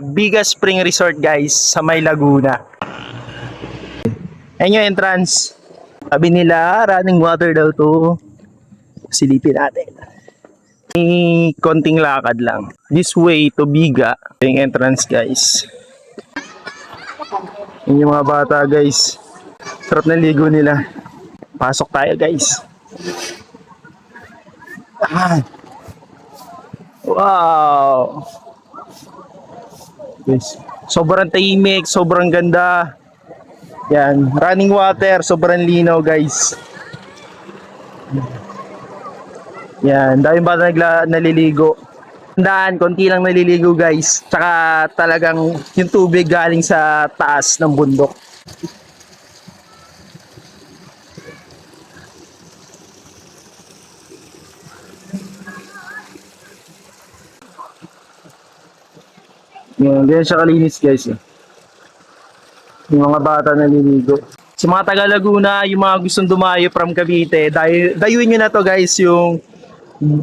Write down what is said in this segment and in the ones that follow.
Biga Spring Resort guys sa May Laguna. Ayan yung entrance. Sabi nila, running water daw to. Silipin natin. May konting lakad lang. This way to Biga. Yung entrance guys. Yan yung mga bata guys. Sarap na ligo nila. Pasok tayo guys. Ah. Wow. Yes. Sobrang tahimik, sobrang ganda. Yan, running water, sobrang linaw guys. Yan, daming bata naliligo. Tandaan, konti lang naliligo guys. Tsaka talagang yung tubig galing sa taas ng bundok. Yan, ganyan siya kalinis guys. Yung mga bata naliligo. Sa mga taga Laguna, yung mga gustong dumayo from Cavite, dayuin nyo na to guys, yung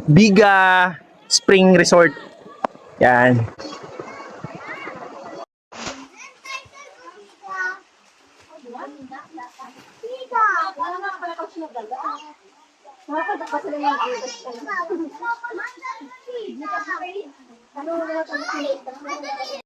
Biga Spring Resort. Yan.